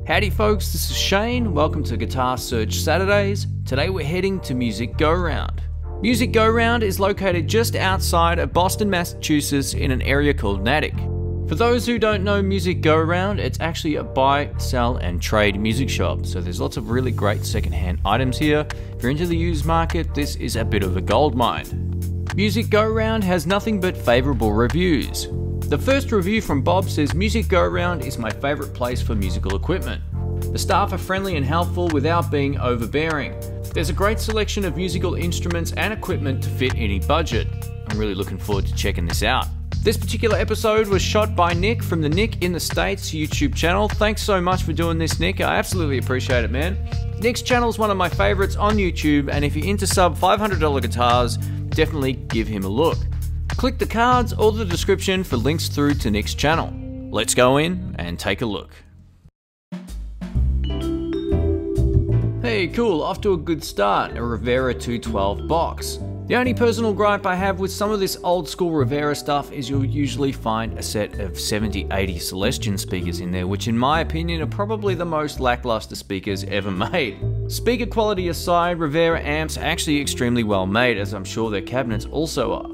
Howdy folks, this is Shane. Welcome to Guitar Search Saturdays. Today we're heading to Music Go Round. Music Go Round is located just outside of Boston, Massachusetts in an area called Natick. For those who don't know Music Go Round, it's actually a buy, sell and trade music shop. So there's lots of really great secondhand items here. If you're into the used market, this is a bit of a gold mine. Music Go Round has nothing but favourable reviews. The first review from Bob says Music Go Round is my favourite place for musical equipment. The staff are friendly and helpful without being overbearing. There's a great selection of musical instruments and equipment to fit any budget. I'm really looking forward to checking this out. This particular episode was shot by Nick from the Nick in the States YouTube channel. Thanks so much for doing this, Nick. I absolutely appreciate it, man. Nick's channel is one of my favourites on YouTube, and if you're into sub $500 guitars, definitely give him a look. Click the cards or the description for links through to Nick's channel. Let's go in and take a look. Hey, cool, off to a good start, a Rivera 212 box. The only personal gripe I have with some of this old school Rivera stuff is you'll usually find a set of 70-80 Celestion speakers in there, which in my opinion are probably the most lackluster speakers ever made. Speaker quality aside, Rivera amps are actually extremely well made, as I'm sure their cabinets also are.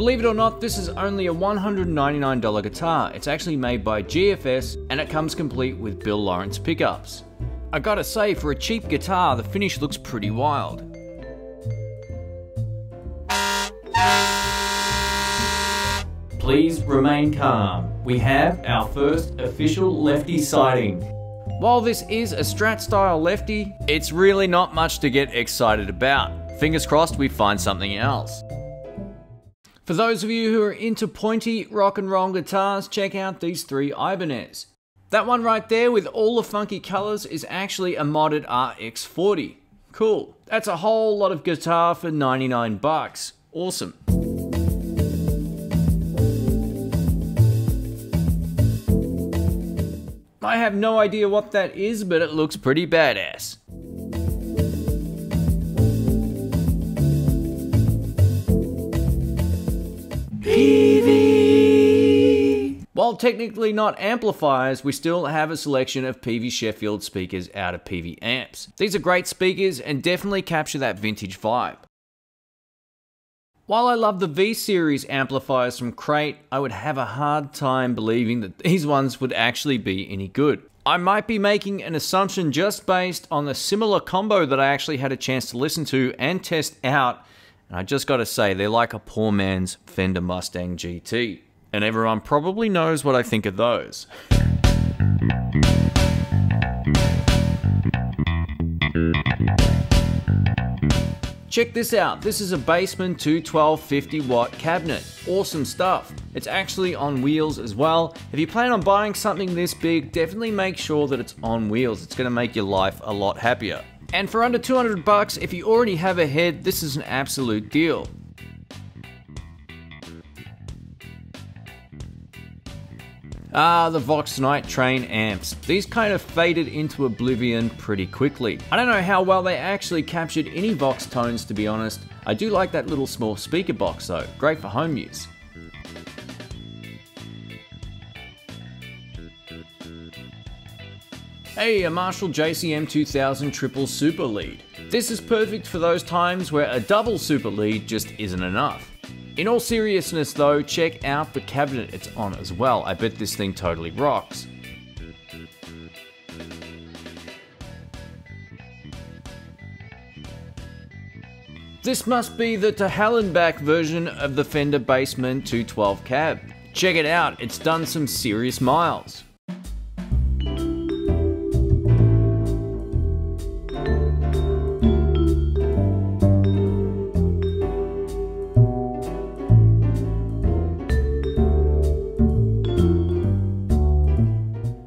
Believe it or not, this is only a $199 guitar. It's actually made by GFS and it comes complete with Bill Lawrence pickups. I gotta say, for a cheap guitar, the finish looks pretty wild. Please remain calm. We have our first official lefty sighting. While this is a Strat style lefty, it's really not much to get excited about. Fingers crossed we find something else. For those of you who are into pointy rock and roll guitars, check out these three Ibanez. That one right there with all the funky colors is actually a modded RX40. Cool. That's a whole lot of guitar for 99 bucks. Awesome. I have no idea what that is, but it looks pretty badass. PV. While technically not amplifiers, we still have a selection of PV Sheffield speakers out of PV amps. These are great speakers and definitely capture that vintage vibe. While I love the V-Series amplifiers from Crate, I would have a hard time believing that these ones would actually be any good. I might be making an assumption just based on the similar combo that I actually had a chance to listen to and test out. And I just gotta say, they're like a poor man's Fender Mustang GT. And everyone probably knows what I think of those. Check this out, this is a Bassman 212 50-watt cabinet. Awesome stuff. It's actually on wheels as well. If you plan on buying something this big, definitely make sure that it's on wheels. It's gonna make your life a lot happier. And for under 200 bucks, if you already have a head, this is an absolute deal. Ah, the Vox Night Train amps. These kind of faded into oblivion pretty quickly. I don't know how well they actually captured any Vox tones, to be honest. I do like that little small speaker box though, great for home use. Hey, a Marshall JCM 2000 triple super lead. This is perfect for those times where a double super lead just isn't enough. In all seriousness though, check out the cabinet it's on as well. I bet this thing totally rocks. This must be the to hell and back version of the Fender Bassman 212 cab. Check it out, it's done some serious miles.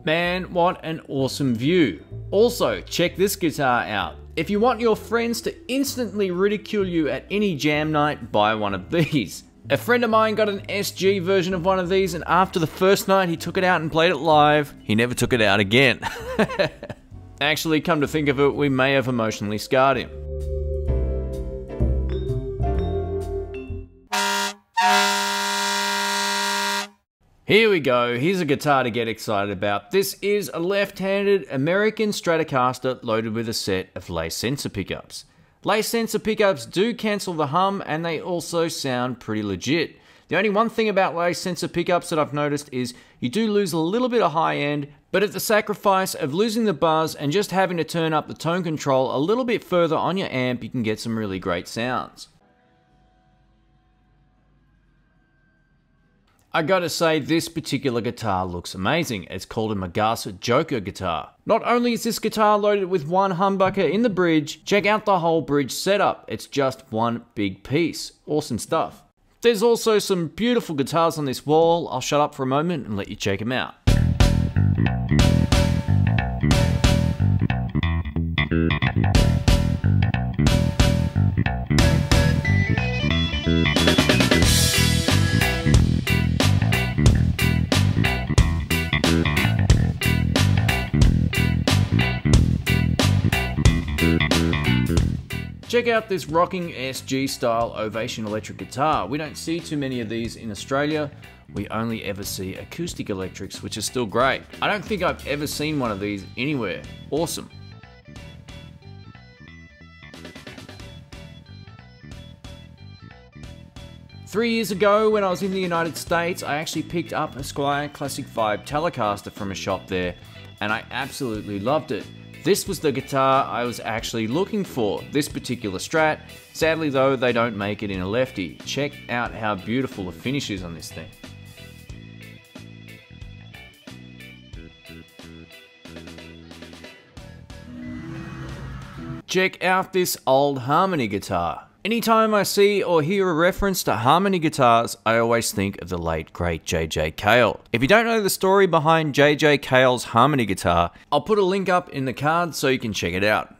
Man, what an awesome view. Also, check this guitar out. If you want your friends to instantly ridicule you at any jam night, buy one of these. A friend of mine got an SG version of one of these, and after the first night he took it out and played it live, he never took it out again. Actually, come to think of it, we may have emotionally scarred him. Here we go, here's a guitar to get excited about. This is a left-handed American Stratocaster loaded with a set of Les sensor pickups. Les sensor pickups do cancel the hum and they also sound pretty legit. The only one thing about Les sensor pickups that I've noticed is you do lose a little bit of high end, but at the sacrifice of losing the buzz and just having to turn up the tone control a little bit further on your amp, you can get some really great sounds. I gotta say, this particular guitar looks amazing. It's called a Magasa Joker guitar. Not only is this guitar loaded with one humbucker in the bridge, check out the whole bridge setup. It's just one big piece. Awesome stuff. There's also some beautiful guitars on this wall. I'll shut up for a moment and let you check them out. Check out this rocking SG style Ovation electric guitar. We don't see too many of these in Australia. We only ever see acoustic electrics, which is still great. I don't think I've ever seen one of these anywhere. Awesome. Three years ago, when I was in the United States, I actually picked up a Squier Classic 5 Telecaster from a shop there, and I absolutely loved it. This was the guitar I was actually looking for, this particular Strat. Sadly though, they don't make it in a lefty. Check out how beautiful the finish is on this thing. Check out this old harmony guitar. Anytime I see or hear a reference to harmony guitars, I always think of the late great J.J. Cale. If you don't know the story behind J.J. Cale's harmony guitar, I'll put a link up in the card so you can check it out.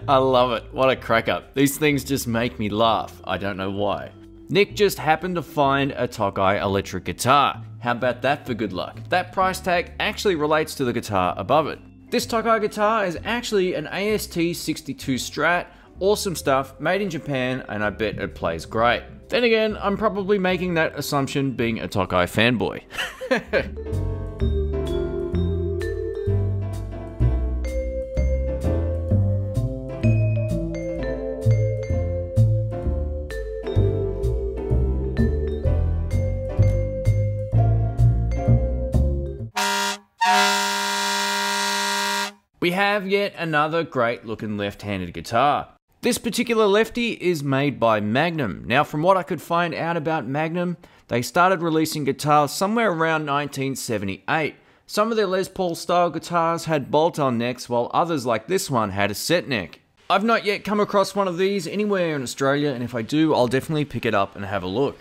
I love it. What a crack up. These things just make me laugh. I don't know why. Nick just happened to find a Tokai electric guitar. How about that for good luck? That price tag actually relates to the guitar above it. This Tokai guitar is actually an AST62 Strat. Awesome stuff, made in Japan, and I bet it plays great. Then again, I'm probably making that assumption being a Tokai fanboy. We have yet another great looking left-handed guitar. This particular lefty is made by Magnum. Now from what I could find out about Magnum, they started releasing guitars somewhere around 1978. Some of their Les Paul style guitars had bolt-on necks, while others like this one had a set neck. I've not yet come across one of these anywhere in Australia, and if I do, I'll definitely pick it up and have a look.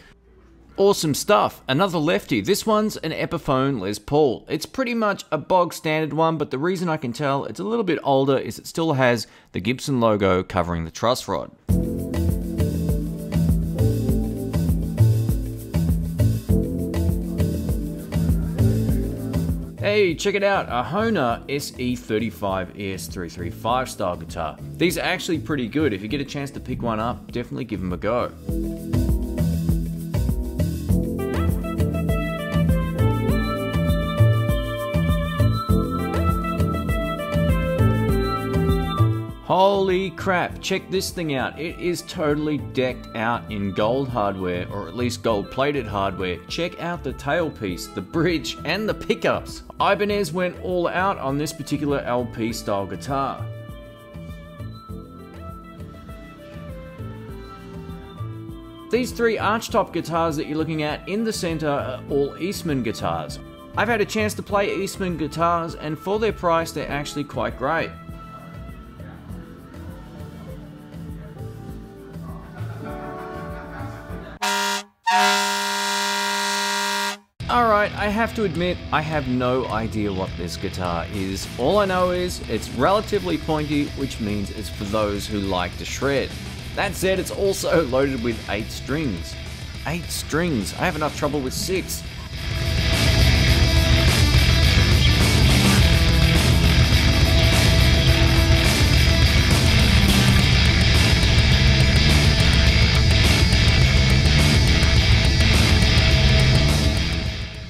Awesome stuff, another lefty. This one's an Epiphone Les Paul. It's pretty much a bog standard one, but the reason I can tell it's a little bit older is it still has the Gibson logo covering the truss rod. Hey, check it out, a Hohner SE35 ES335 style guitar. These are actually pretty good. If you get a chance to pick one up, definitely give them a go. Holy crap, check this thing out. It is totally decked out in gold hardware, or at least gold plated hardware. Check out the tailpiece, the bridge, and the pickups. Ibanez went all out on this particular LP style guitar. These three archtop guitars that you're looking at in the center are all Eastman guitars. I've had a chance to play Eastman guitars, and for their price, they're actually quite great. Alright, I have to admit, I have no idea what this guitar is. All I know is it's relatively pointy, which means it's for those who like to shred. That said, it's also loaded with 8 strings. 8 strings, I have enough trouble with 6.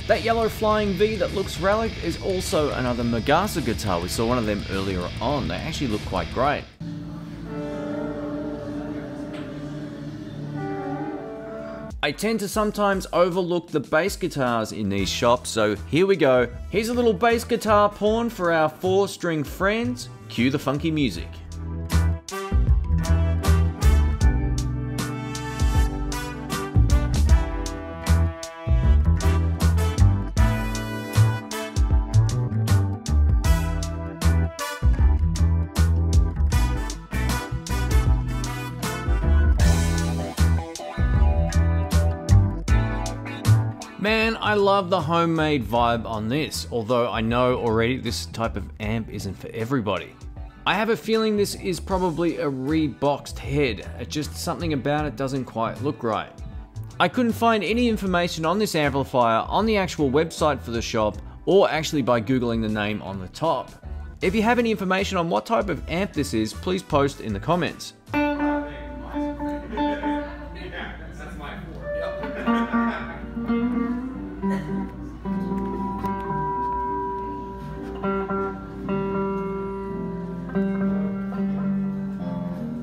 That yellow flying V that looks relic is also another Magasa guitar. We saw one of them earlier on. They actually look quite great. I tend to sometimes overlook the bass guitars in these shops, so here we go. Here's a little bass guitar porn for our 4-string friends. Cue the funky music. Man, I love the homemade vibe on this, although I know already this type of amp isn't for everybody. I have a feeling this is probably a reboxed head, just something about it doesn't quite look right. I couldn't find any information on this amplifier on the actual website for the shop, or actually by googling the name on the top. If you have any information on what type of amp this is, please post in the comments.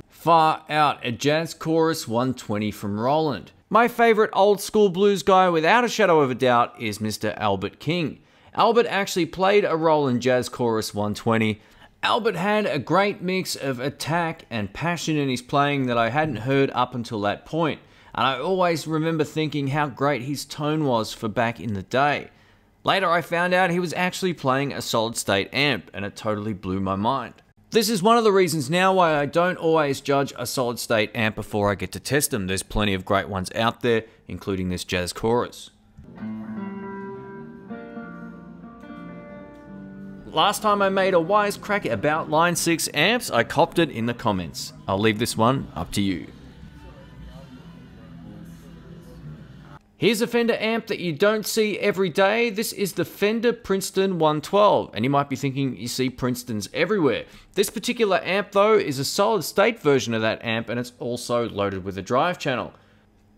Far out, a Jazz Chorus 120 from Roland. My favourite old school blues guy without a shadow of a doubt is Mr. Albert King. Albert actually played a Roland Jazz Chorus 120. Albert had a great mix of attack and passion in his playing that I hadn't heard up until that point, and I always remember thinking how great his tone was for back in the day. Later I found out he was actually playing a solid state amp, and it totally blew my mind. This is one of the reasons now why I don't always judge a solid state amp before I get to test them. There's plenty of great ones out there, including this Jazz Chorus. Last time I made a wisecrack about Line 6 amps, I copped it in the comments. I'll leave this one up to you. Here's a Fender amp that you don't see every day. This is the Fender Princeton 112, and you might be thinking you see Princetons everywhere. This particular amp though is a solid state version of that amp, and it's also loaded with a drive channel.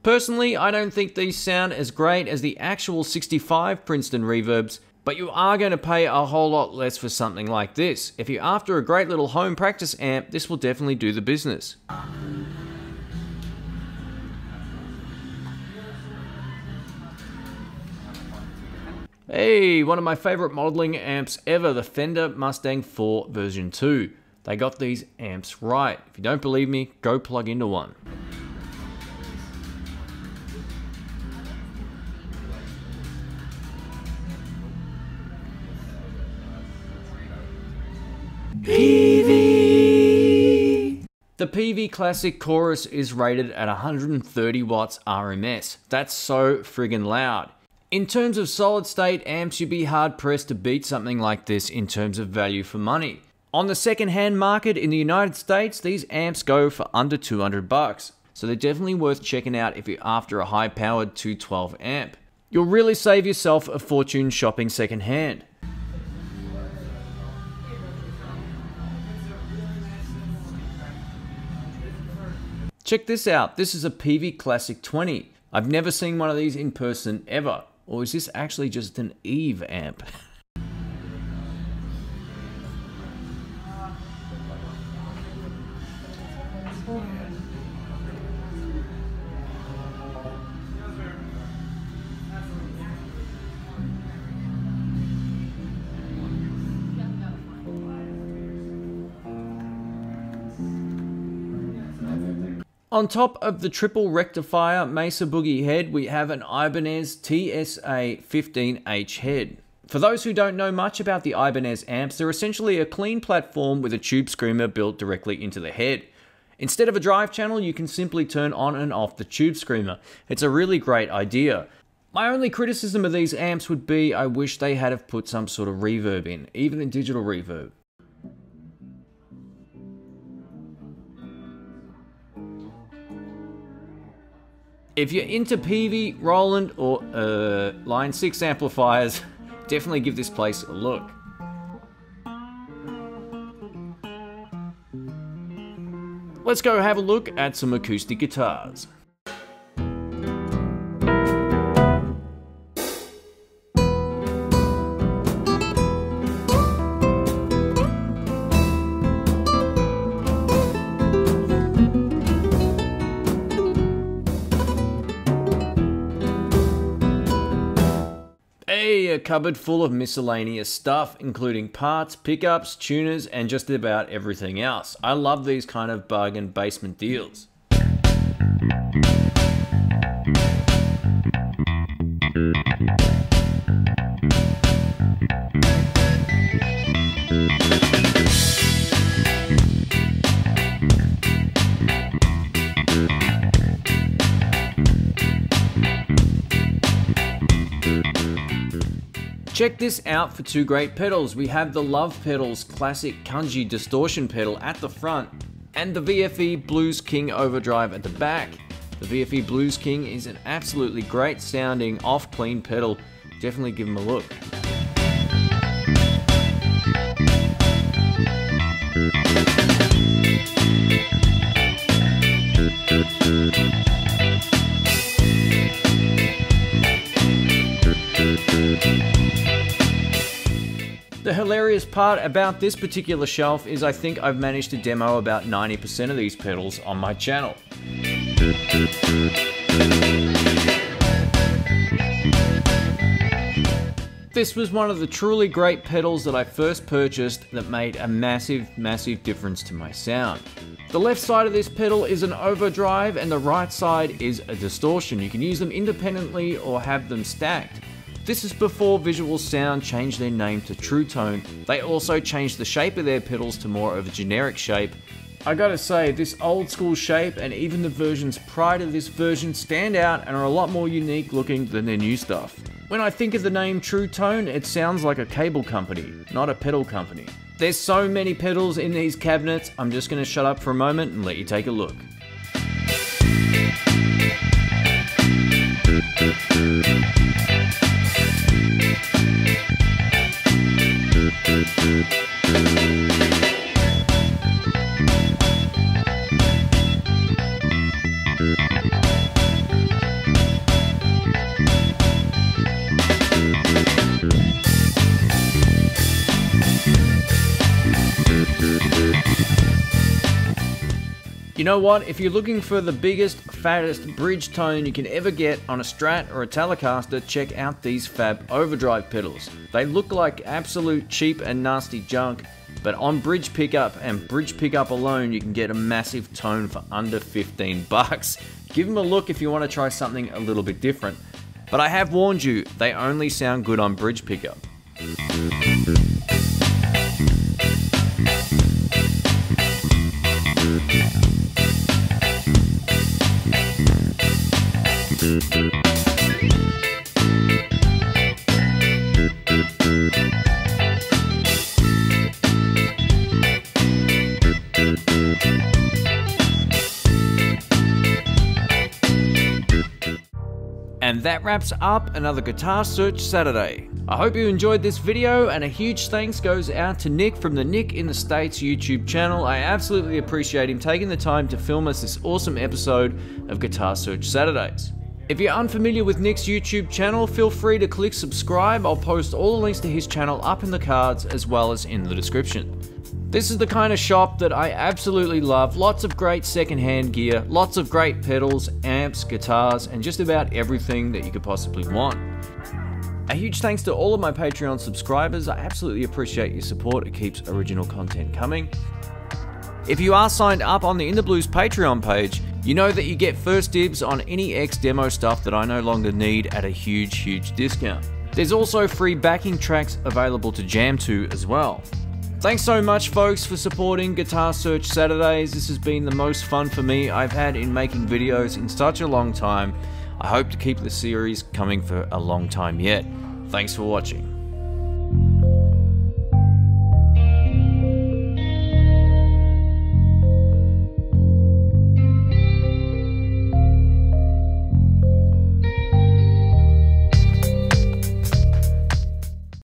Personally, I don't think these sound as great as the actual 65 Princeton reverbs, but you are going to pay a whole lot less for something like this. If you're after a great little home practice amp, this will definitely do the business. Hey, one of my favorite modeling amps ever, the Fender Mustang 4 version 2. They got these amps right. If you don't believe me, go plug into one. PV. The PV Classic Chorus is rated at 130 watts RMS. That's so friggin' loud. In terms of solid state amps, you'd be hard pressed to beat something like this in terms of value for money. On the second-hand market in the United States, these amps go for under 200 bucks, so they're definitely worth checking out if you're after a high-powered 212 amp. You'll really save yourself a fortune shopping second-hand. Check this out, this is a PV Classic 20. I've never seen one of these in person ever. Or is this actually just an Eve amp? On top of the triple rectifier Mesa Boogie head, we have an Ibanez Tsa 15H head. For those who don't know much about the Ibanez amps, they're essentially a clean platform with a tube screamer built directly into the head. Instead of a drive channel, you can simply turn on and off the tube screamer. It's a really great idea. My only criticism of these amps would be I wish they had have put some sort of reverb in, even a digital reverb. If you're into Peavey, Roland, or Line 6 amplifiers, definitely give this place a look. Let's go have a look at some acoustic guitars. A cupboard full of miscellaneous stuff, including parts, pickups, tuners, and just about everything else. I love these kind of bargain basement deals. Check this out for two great pedals. We have the Love Pedals classic Kunji distortion pedal at the front and the VFE Blues King Overdrive at the back. The VFE Blues King is an absolutely great sounding off clean pedal. Definitely give them a look. The hilarious part about this particular shelf is I think I've managed to demo about 90% of these pedals on my channel. This was one of the truly great pedals that I first purchased that made a massive difference to my sound. The left side of this pedal is an overdrive and the right side is a distortion. You can use them independently or have them stacked. This is before Visual Sound changed their name to True Tone. They also changed the shape of their pedals to more of a generic shape. I gotta say, this old school shape and even the versions prior to this version stand out and are a lot more unique looking than their new stuff. When I think of the name True Tone, it sounds like a cable company, not a pedal company. There's so many pedals in these cabinets, I'm just gonna shut up for a moment and let you take a look. You know what, if you're looking for the biggest, fattest bridge tone you can ever get on a Strat or a Telecaster, check out these Fab Overdrive pedals. They look like absolute cheap and nasty junk, but on bridge pickup and bridge pickup alone you can get a massive tone for under 15 bucks. Give them a look if you want to try something a little bit different. But I have warned you, they only sound good on bridge pickup. And that wraps up another Guitar Search Saturday. I hope you enjoyed this video, and a huge thanks goes out to Nick from the Nick in the States YouTube channel. I absolutely appreciate him taking the time to film us this awesome episode of Guitar Search Saturdays. If you're unfamiliar with Nick's YouTube channel, feel free to click subscribe. I'll post all the links to his channel up in the cards as well as in the description. This is the kind of shop that I absolutely love. Lots of great secondhand gear, lots of great pedals, amps, guitars, and just about everything that you could possibly want. A huge thanks to all of my Patreon subscribers. I absolutely appreciate your support. It keeps original content coming. If you are signed up on the In the Blues Patreon page, you know that you get first dibs on any X demo stuff that I no longer need at a huge discount. There's also free backing tracks available to jam to as well. Thanks so much folks for supporting Guitar Search Saturdays. This has been the most fun for me I've had in making videos in such a long time. I hope to keep the series coming for a long time yet. Thanks for watching.